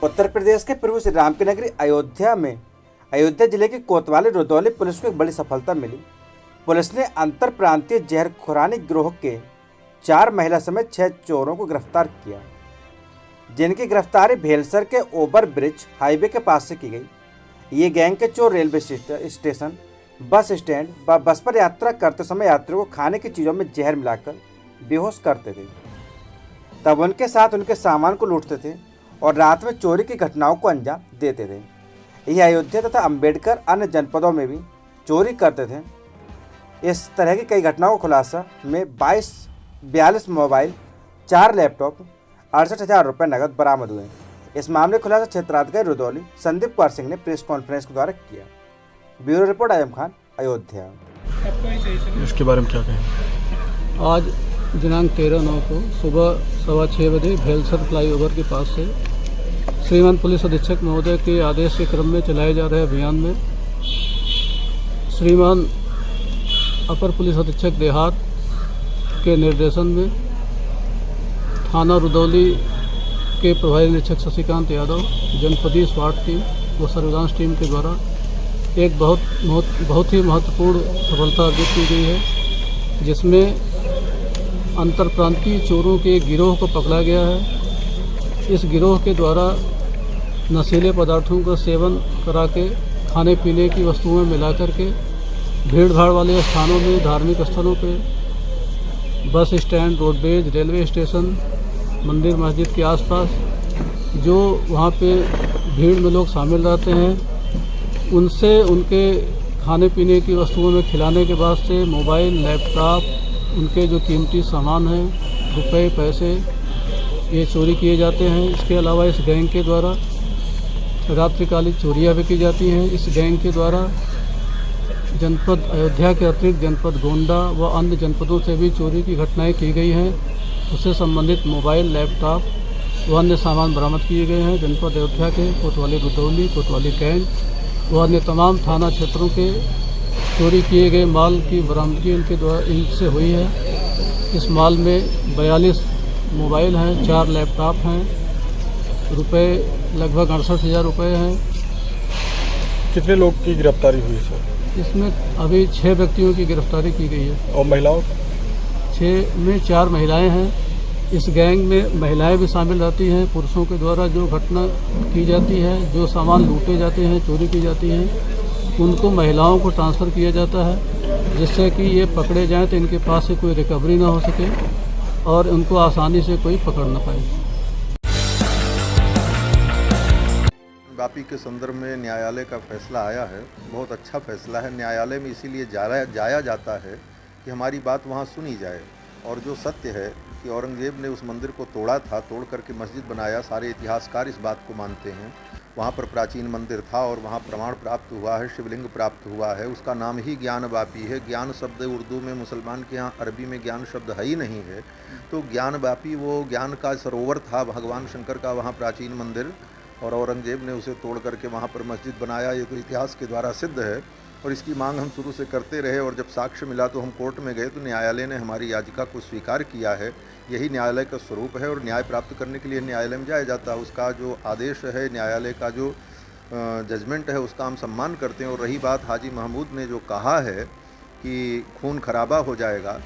उत्तर प्रदेश के प्रभु श्री राम की नगरी अयोध्या जिले की कोतवाली रुदौली पुलिस को एक बड़ी सफलता मिली। पुलिस ने अंतर प्रांतीय जहरखोरानी गिरोह के 4 महिला समेत 6 चोरों को गिरफ्तार किया, जिनकी गिरफ्तारी भेलसर के ओवर ब्रिज हाईवे के पास से की गई। ये गैंग के चोर रेलवे स्टेशन, बस स्टैंड व बस पर यात्रा करते समय यात्रियों को खाने की चीज़ों में जहर मिलाकर बेहोश करते थे, तब उनके साथ उनके सामान को लूटते थे और रात में चोरी की घटनाओं को अंजाम देते थे। यह अयोध्या तथा अंबेडकर अन्य जनपदों में भी चोरी करते थे। इस तरह की कई घटनाओं का खुलासा में 42 मोबाइल, 4 लैपटॉप, 68,000 रुपये नकद बरामद हुए। इस मामले का खुलासा क्षेत्राधिकारी रुदौली संदीप कुमार सिंह ने प्रेस कॉन्फ्रेंस के द्वारा किया। ब्यूरो रिपोर्ट आयम खान, अयोध्या। इसके बारे में क्या कहें? आज दिनांक 13/9 को सुबह 6:15 बजे भेलसर फ्लाईओवर के पास से श्रीमान पुलिस अधीक्षक महोदय के आदेश के क्रम में चलाए जा रहे अभियान में श्रीमान अपर पुलिस अधीक्षक देहात के निर्देशन में थाना रुदौली के प्रभारी निरीक्षक शशिकांत यादव, जनपदीय स्वाट टीम व सर्विलांस टीम के द्वारा एक बहुत ही महत्वपूर्ण सफलता अर्जित की गई है, जिसमें अंतर प्रांतीय चोरों के गिरोह को पकड़ा गया है। इस गिरोह के द्वारा नशीले पदार्थों का सेवन करा के खाने पीने की वस्तुओं में मिला करके भीड़ भाड़ वाले स्थानों में, धार्मिक स्थलों पे, bus stand, roadways, railway station, मंदिर मस्जिद के आसपास जो वहाँ पे भीड़ में लोग शामिल रहते हैं, उनसे उनके खाने पीने की वस्तुओं में खिलाने के बाद से मोबाइल, लैपटॉप, उनके जो कीमती सामान हैं, रुपए, पैसे, ये चोरी किए जाते हैं। इसके अलावा इस गैंग के द्वारा रात्रिकालिक चोरियां भी की जाती हैं। इस गैंग के द्वारा जनपद अयोध्या के अतिरिक्त जनपद गोंडा व अन्य जनपदों से भी चोरी की घटनाएं की गई हैं। उससे संबंधित मोबाइल, लैपटॉप व अन्य सामान बरामद किए गए हैं। जनपद अयोध्या के कोतवाली रुदौली, कोतवाली कैंट व अन्य तमाम थाना क्षेत्रों के चोरी किए गए माल की बरामदगी इनसे हुई है। इस माल में 42 मोबाइल हैं, 4 लैपटॉप हैं, रुपए लगभग 68,000 रुपये हैं। कितने लोग की गिरफ्तारी हुई सर? इसमें अभी 6 व्यक्तियों की गिरफ्तारी की गई है। और महिलाओं? 6 में 4 महिलाएं हैं। इस गैंग में महिलाएं भी शामिल रहती हैं। पुरुषों के द्वारा जो घटना की जाती है, जो सामान लूटे जाते हैं, चोरी की जाती हैं, उनको महिलाओं को ट्रांसफ़र किया जाता है, जिससे कि ये पकड़े जाएं तो इनके पास से कोई रिकवरी ना हो सके और उनको आसानी से कोई पकड़ ना पाए। वापी के संदर्भ में न्यायालय का फैसला आया है, बहुत अच्छा फैसला है। न्यायालय में इसीलिए जाया जाता है कि हमारी बात वहाँ सुनी जाए, और जो सत्य है कि औरंगजेब ने उस मंदिर को तोड़ा था, तोड़ करके मस्जिद बनाया। सारे इतिहासकार इस बात को मानते हैं। वहाँ पर प्राचीन मंदिर था और वहाँ प्रमाण प्राप्त हुआ है, शिवलिंग प्राप्त हुआ है। उसका नाम ही ज्ञान वापी है। ज्ञान शब्द उर्दू में, मुसलमान के यहाँ अरबी में ज्ञान शब्द है ही नहीं है, तो ज्ञान वापी वो ज्ञान का सरोवर था, भगवान शंकर का वहाँ प्राचीन मंदिर, और औरंगजेब ने उसे तोड़ करके वहाँ पर मस्जिद बनाया। ये तो इतिहास के द्वारा सिद्ध है और इसकी मांग हम शुरू से करते रहे, और जब साक्ष्य मिला तो हम कोर्ट में गए तो न्यायालय ने हमारी याचिका को स्वीकार किया है। यही न्यायालय का स्वरूप है और न्याय प्राप्त करने के लिए न्यायालय में जाया जाता है। उसका जो आदेश है, न्यायालय का जो जजमेंट है, उसका हम सम्मान करते हैं। और रही बात हाजी महमूद ने जो कहा है कि खून खराबा हो जाएगा,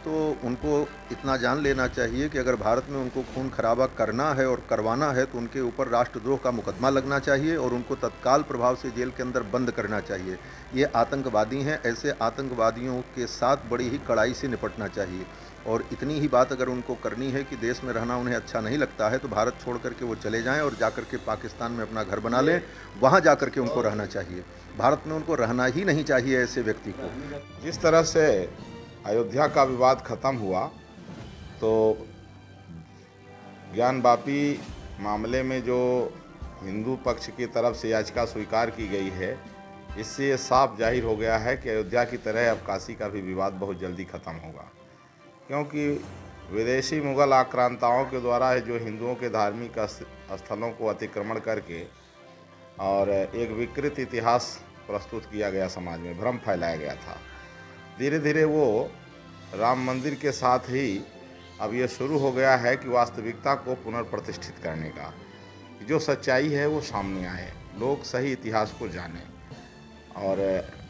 तो उनको इतना जान लेना चाहिए कि अगर भारत में उनको खून खराबा करना है और करवाना है तो उनके ऊपर राष्ट्रद्रोह का मुकदमा लगना चाहिए और उनको तत्काल प्रभाव से जेल के अंदर बंद करना चाहिए। ये आतंकवादी हैं, ऐसे आतंकवादियों के साथ बड़ी ही कड़ाई से निपटना चाहिए। और इतनी ही बात अगर उनको करनी है कि देश में रहना उन्हें अच्छा नहीं लगता है, तो भारत छोड़ करके वो चले जाएं और जाकर के पाकिस्तान में अपना घर बना लें, वहाँ जा कर के उनको रहना चाहिए। भारत में उनको रहना ही नहीं चाहिए ऐसे व्यक्ति को। जिस तरह से अयोध्या का विवाद खत्म हुआ, तो ज्ञान वापी मामले में जो हिंदू पक्ष की तरफ से याचिका स्वीकार की गई है, इससे ये साफ जाहिर हो गया है कि अयोध्या की तरह अब काशी का भी विवाद बहुत जल्दी ख़त्म होगा, क्योंकि विदेशी मुग़ल आक्रांताओं के द्वारा जो हिंदुओं के धार्मिक स्थलों को अतिक्रमण करके और एक विकृत इतिहास प्रस्तुत किया गया, समाज में भ्रम फैलाया गया था। धीरे धीरे वो राम मंदिर के साथ ही अब ये शुरू हो गया है कि वास्तविकता को पुनर्प्रतिष्ठित करने का, जो सच्चाई है वो सामने आए, लोग सही इतिहास को जानें। और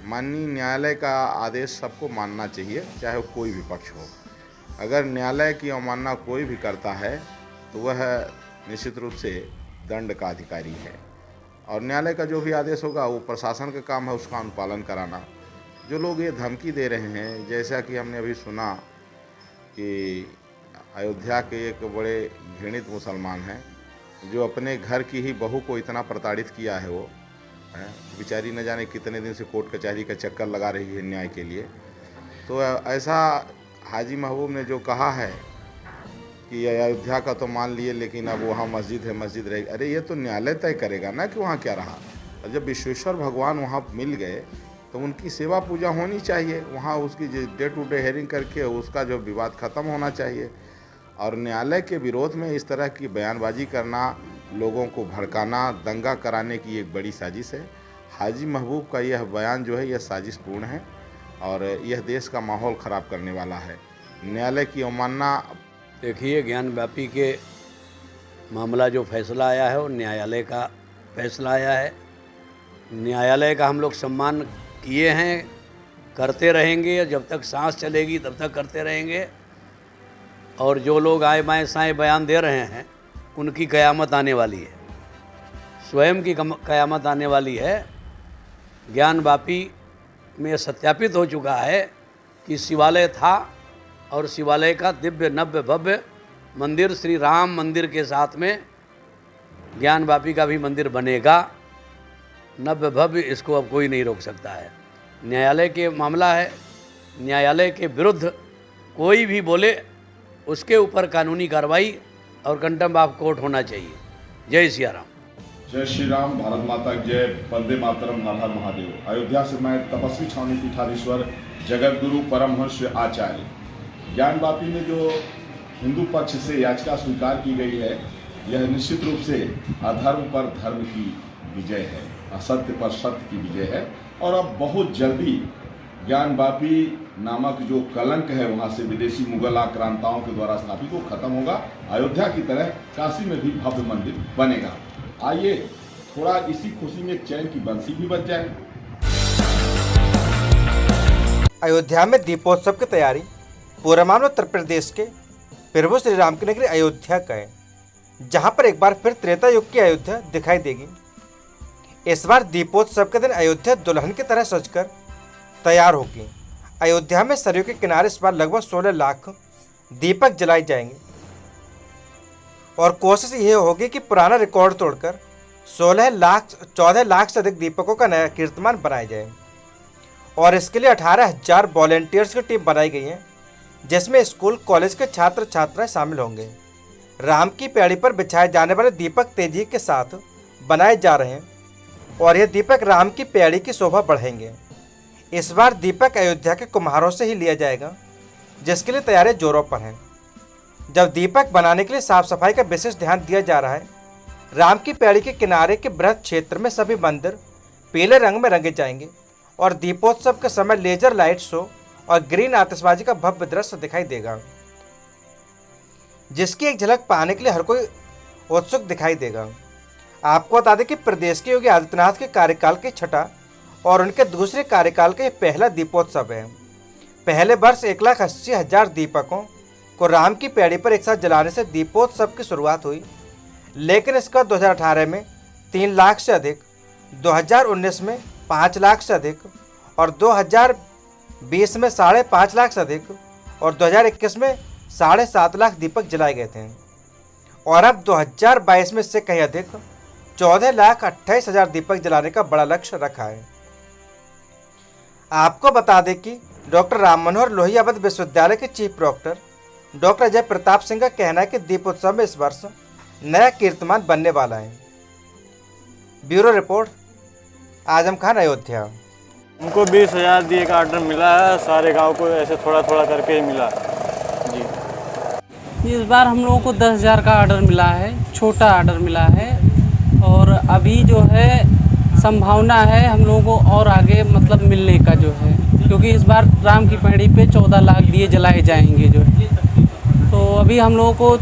माननीय न्यायालय का आदेश सबको मानना चाहिए, चाहे वो कोई भी पक्ष हो। अगर न्यायालय की अवमानना कोई भी करता है तो वह निश्चित रूप से दंड का अधिकारी है, और न्यायालय का जो भी आदेश होगा वो प्रशासन का काम है उसका अनुपालन कराना। जो लोग ये धमकी दे रहे हैं, जैसा कि हमने अभी सुना कि अयोध्या के एक बड़े घृणित मुसलमान हैं जो अपने घर की ही बहू को इतना प्रताड़ित किया है, वो बेचारी न जाने कितने दिन से कोर्ट कचहरी का चक्कर लगा रही है न्याय के लिए। तो ऐसा हाजी महबूब ने जो कहा है कि अयोध्या का तो मान लिए लेकिन अब वहाँ मस्जिद है, मस्जिद रहेगी। अरे ये तो न्यायालय तय करेगा ना कि वहाँ क्या रहा। और जब विश्वेश्वर भगवान वहाँ मिल गए तो उनकी सेवा पूजा होनी चाहिए, वहाँ उसकी डे टू डे हेयरिंग करके उसका जो विवाद ख़त्म होना चाहिए। और न्यायालय के विरोध में इस तरह की बयानबाजी करना, लोगों को भड़काना, दंगा कराने की एक बड़ी साजिश है। हाजी महबूब का यह बयान जो है यह साजिशपूर्ण है और यह देश का माहौल ख़राब करने वाला है। न्यायालय की अवमानना। देखिए, ज्ञानव्यापी के मामला जो फैसला आया है वो न्यायालय का फैसला आया है। न्यायालय का हम लोग सम्मान किए हैं, करते रहेंगे, जब तक सांस चलेगी तब तक करते रहेंगे। और जो लोग आए बाएँ साएँ बयान दे रहे हैं उनकी क़यामत आने वाली है, स्वयं की क़यामत आने वाली है। ज्ञानवापी में सत्यापित हो चुका है कि शिवालय था और शिवालय का दिव्य नव्य भव्य मंदिर श्री राम मंदिर के साथ में ज्ञानवापी का भी मंदिर बनेगा, नव्य भव्य। इसको अब कोई नहीं रोक सकता है। न्यायालय के मामला है, न्यायालय के विरुद्ध कोई भी बोले उसके ऊपर कानूनी कार्रवाई और कंटेम्प्ट ऑफ कोर्ट होना चाहिए। जय सिया राम। जय श्री राम, भारत माता की जय, वंदे मातरम, हर हर महादेव। अयोध्या से मैं तपस्वी छावनी पीठाधीश्वर जगत गुरु परमहंस आचार्य। ज्ञानवापी में जो हिंदू पक्ष से याचिका स्वीकार की गई है, यह निश्चित रूप से अधर्म पर धर्म की विजय है, असत्य पर सत्य की विजय है। और अब बहुत जल्दी ज्ञानवापी नामक जो कलंक है वहाँ से विदेशी मुगल आक्रांताओं के द्वारा स्थापित वो खत्म होगा। अयोध्या की तरह काशी में भी भव्य मंदिर बनेगा। आइए थोड़ा इसी खुशी में चैन की बंसी भी बज जाए। अयोध्या में दीपोत्सव की तैयारी। पूरा मामला उत्तर प्रदेश के प्रभु श्री राम की नगरी अयोध्या का है, जहां पर एक बार फिर त्रेता युग की अयोध्या दिखाई देगी। इस बार दीपोत्सव के दिन अयोध्या दुल्हन की तरह सजकर तैयार होगी। अयोध्या में सरयू के किनारे इस बार लगभग 16 लाख दीपक जलाए जाएंगे और कोशिश ये होगी कि पुराना रिकॉर्ड तोड़कर 14 लाख से अधिक दीपकों का नया कीर्तिमान बनाया जाए। और इसके लिए 18,000 वॉलेंटियर्स की टीम बनाई गई है, जिसमें स्कूल कॉलेज के छात्र छात्राएं शामिल होंगे। राम की पैड़ी पर बिछाए जाने वाले दीपक तेजी के साथ बनाए जा रहे हैं और यह दीपक राम की पैड़ी की शोभा बढ़ाएंगे। इस बार दीपक अयोध्या के कुम्हारों से ही लिया जाएगा, जिसके लिए तैयारी जोरों पर हैं। जब दीपक बनाने के लिए साफ सफाई का विशेष ध्यान दिया जा रहा है। राम की पैड़ी के किनारे के बृहद क्षेत्र में सभी मंदिर पीले रंग में रंगे जाएंगे और दीपोत्सव के समय लेजर लाइट शो और ग्रीन आतिशबाजी का भव्य दृश्य दिखाई देगा, जिसकी एक झलक पाने के लिए हर कोई उत्सुक दिखाई देगा। आपको बता दें कि प्रदेश के योगी आदित्यनाथ के कार्यकाल के छठा और उनके दूसरे कार्यकाल का यह पहला दीपोत्सव है। पहले वर्ष 1,80,000 दीपकों को राम की पैड़ी पर एक साथ जलाने से दीपोत्सव की शुरुआत हुई, लेकिन इसका 2018 में 3 लाख से अधिक, 2019 में 5 लाख से अधिक और 2020 में 5.5 लाख से अधिक और 2021 में 7.5 लाख दीपक जलाए गए थे। और अब 2022 में इससे कहीं अधिक 14,28,000 दीपक जलाने का बड़ा लक्ष्य रखा है। आपको बता दें कि डॉक्टर राम मनोहर लोहिया अवध विश्वविद्यालय के chief proctor doctor Ajay Pratap Singh का कहना है कि दीपोत्सव में इस वर्ष नया कीर्तिमान बनने वाला है। Bureau report, Azam Khan, Ayodhya. हमको 20,000 दिए का ऑर्डर मिला है, सारे गांव को ऐसे थोड़ा थोड़ा करके ही मिला जी। इस बार हम लोगों को 10,000 का ऑर्डर मिला है, छोटा ऑर्डर मिला है और अभी जो है संभावना है हम लोगों को और आगे मतलब मिलने का जो है, क्योंकि इस बार राम की पैड़ी पे 14 लाख दिए जलाए जाएंगे जो है। तो अभी हम लोगों को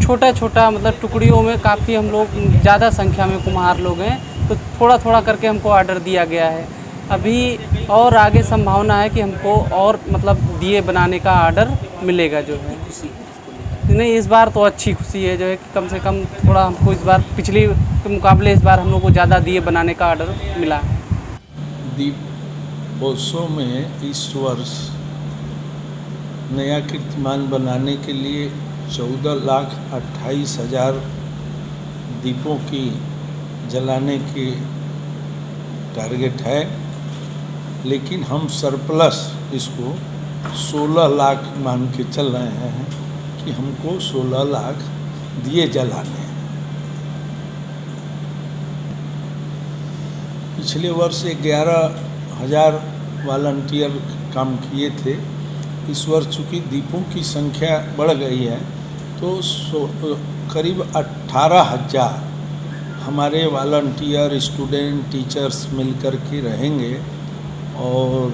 छोटा छोटा मतलब टुकड़ियों में काफ़ी हम लोग ज़्यादा संख्या में कुम्हार लोग हैं, तो थोड़ा थोड़ा करके हमको ऑर्डर दिया गया है। अभी और आगे संभावना है कि हमको और मतलब दिए बनाने का ऑर्डर मिलेगा जो है। नहीं, इस बार तो अच्छी खुशी है जो है कि कम से कम थोड़ा हमको इस बार पिछली के मुकाबले इस बार हम लोग को ज़्यादा दिए बनाने का ऑर्डर मिला है। दीपोत्सव में इस वर्ष नया कीर्तिमान बनाने के लिए 14,28,000 दीपों की जलाने की टारगेट है, लेकिन हम सरप्लस इसको 16 लाख मान के चल रहे हैं कि हमको 16 लाख दिए जलाने हैं। पिछले वर्ष 11,000 वॉलंटियर काम किए थे। इस वर्ष चूँकि दीपों की संख्या बढ़ गई है तो करीब 18,000 हमारे वॉलंटियर, स्टूडेंट, टीचर्स मिलकर के रहेंगे और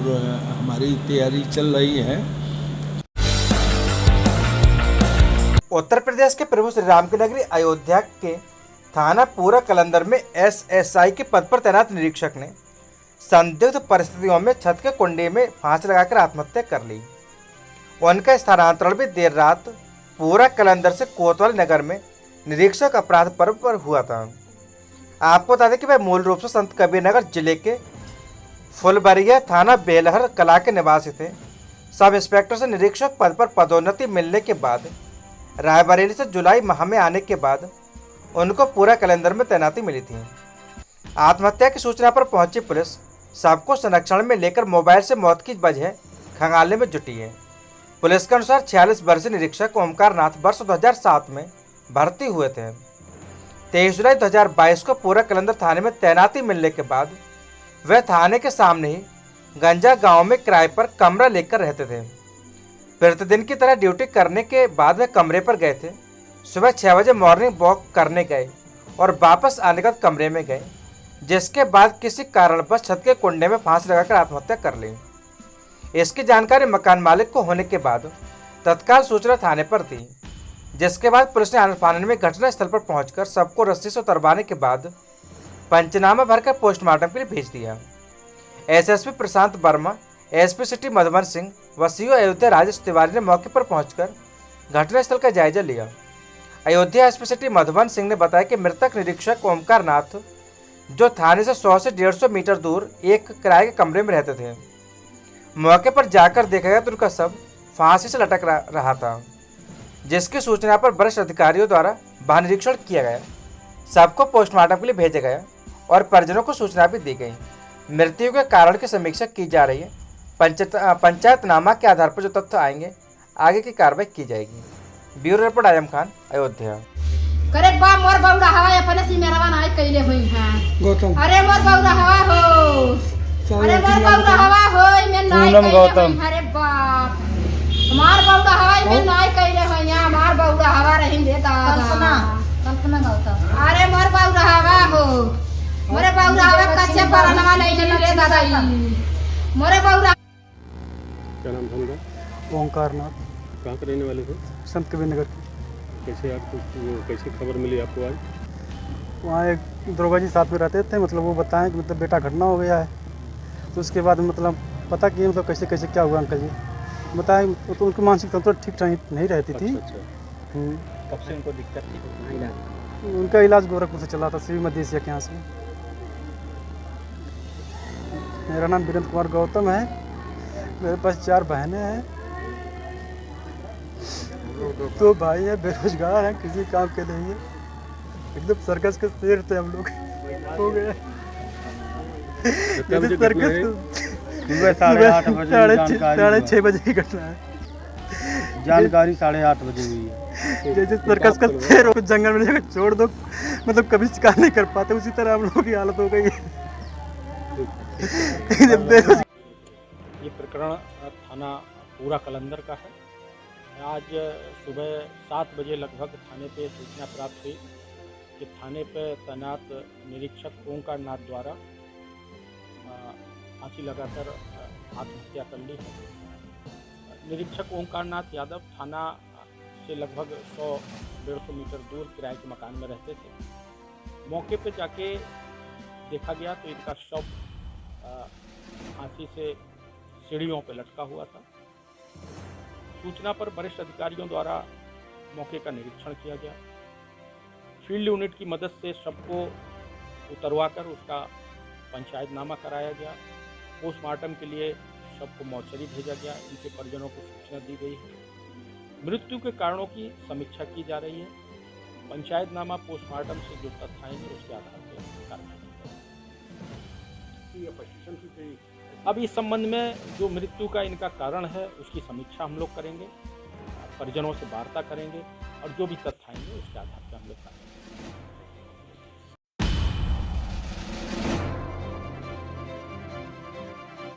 हमारी तैयारी चल रही है। उत्तर प्रदेश के प्रभु श्री राम की नगरी अयोध्या के थाना पूरा कलंदर में SSI के पद पर तैनात निरीक्षक ने संदिग्ध परिस्थितियों में छत के कुंडे में फांसी लगाकर आत्महत्या कर ली। उनका स्थानांतरण भी देर रात पूरा कलंदर से कोतवाली नगर में निरीक्षक अपराध पर्व पर हुआ था। आपको बता दें कि वह मूल रूप से संत कबीर नगर जिले के फुलबरिया थाना बेलहर कला के निवासी थे। सब इंस्पेक्टर से निरीक्षक पद पर पदोन्नति मिलने के बाद रायबरेली से जुलाई माह में आने के बाद उनको पूरा कलंदर में तैनाती मिली थी। आत्महत्या की सूचना पर पहुंची पुलिस सबको संरक्षण में लेकर मोबाइल से मौत की वजह खंगालने में जुटी है। पुलिस के अनुसार 46 वर्षीय निरीक्षक ओमकार नाथ वर्ष 2007 में भर्ती हुए थे। 23 जुलाई 2022 को पूरा कलंदर थाने में तैनाती मिलने के बाद वह थाने के सामने ही गंजा गांव में किराए पर कमरा लेकर रहते थे। प्रतिदिन की तरह ड्यूटी करने के बाद वे कमरे पर गए थे। सुबह 6 बजे मॉर्निंग वॉक करने गए और वापस आने के बाद कमरे में गए, जिसके बाद किसी कारणवश छत के कुंडे में फांसी लगाकर आत्महत्या कर ली। इसकी जानकारी मकान मालिक को होने के बाद तत्काल सूचना थाने पर दी, जिसके बाद पुलिस ने आनन-फानन में घटनास्थल पर पहुंचकर सबको रस्सी से उतरवाने के बाद पंचनामा भरकर पोस्टमार्टम के लिए भेज दिया। SSP प्रशांत वर्मा, SP सिटी मधुबन सिंह व CO अयोध्या राजेश तिवारी ने मौके पर पहुंचकर घटनास्थल का जायजा लिया। अयोध्या SP सिटी मधुबन सिंह ने बताया कि मृतक निरीक्षक ओमकार नाथ जो थाने से 100 से 150 मीटर दूर एक किराए के कमरे में रहते थे, मौके पर जाकर देखा गया तो उनका शव फांसी से लटक रहा था, जिसकी सूचना पर वरिष्ठ अधिकारियों द्वारा वाहन निरीक्षण किया गया। सबको पोस्टमार्टम के लिए भेजा गया और परिजनों को सूचना भी दी गई। मृत्यु के कारण की समीक्षा की जा रही है। पंचायतनामा के आधार पर जो तथ्य आएंगे आगे की कार्रवाई की जाएगी। Bureau report Azam Khan, Ayodhya. करे बा मोर बौड़ा हवा अपने सी मेरा बना है कइले हुई हां गौतम। अरे मोर बौड़ा हवा हो, अरे मोर बौड़ा हवा हो मैं नाई गौतम। अरे बाप हमार बौड़ा हवा मैं नाई कइले हुई हां, हमार बौड़ा हवा रहिन दे दादा कल्पना गौतम। अरे मोर बौड़ा हवा हो, मोरे बौड़ा हवा कच्चे परनवा नहीं रे दादा मोरे बौड़ा। क्या नाम था उनका? ओमकार नाथ। कहाँ के रहने वाले थे? संत कबीर नगर की। कैसे खबर मिली आपको आज? वहाँ एक दरोगा जी साथ में रहते थे, मतलब वो बताएं कि मतलब बेटा घटना हो गया है। तो उसके बाद मतलब पता किए मतलब कैसे कैसे क्या हुआ अंकल जी बताएं। तो उनकी मानसिक तंत्र ठीक नहीं रहती थी। कब से उनको दिक्कत थी? उनका इलाज गोरखपुर से चला था, सिविल मदेशिया के यहाँ से। मेरा नाम वीरेंद्र कुमार गौतम है। मेरे पास 4 बहनें हैं, 2 भाई हैं, बेरोजगार हैं, किसी काम के नहीं है। एकदम सर्कस के शेर थे हम लोग, हो गया। सर्कस 6:30 बजे की घटना है। जानकारी 8:30 बजे हुई है। जैसे सर्कस का शेर हो, जंगल में जाकर छोड़ दो, मतलब कभी शिकार नहीं कर पाते, उसी तरह हम लोगों की हालत हो गई है। ये प्रकरण थाना पूरा कलंदर का है। आज सुबह 7 बजे लगभग थाने पे सूचना प्राप्त हुई कि थाने पे तैनात निरीक्षक ओमकार नाथ द्वारा फांसी लगाकर आत्महत्या कर ली है। निरीक्षक ओमकार नाथ यादव थाना से लगभग 100-150 मीटर दूर किराए के मकान में रहते थे। मौके पे जाके देखा गया तो इनका शव फांसी से सीढ़ियों पर लटका हुआ था। सूचना पर वरिष्ठ अधिकारियों द्वारा मौके का निरीक्षण किया गया। फील्ड यूनिट की मदद से शव को उतरवाकर उसका पंचायतनामा कराया गया। पोस्टमार्टम के लिए शव को मोर्चरी भेजा गया। इनके परिजनों को सूचना दी गई है। मृत्यु के कारणों की समीक्षा की जा रही है। पंचायतनामा पोस्टमार्टम से जो तथ्य आएंगे उसके आधार पर कार्रवाई की जाएगी। अब इस संबंध में जो मृत्यु का इनका कारण है उसकी समीक्षा हम लोग करेंगे, परिजनों से वार्ता करेंगे और जो भी तथ्य आएंगे उसके आधार पर हम लोग करेंगे।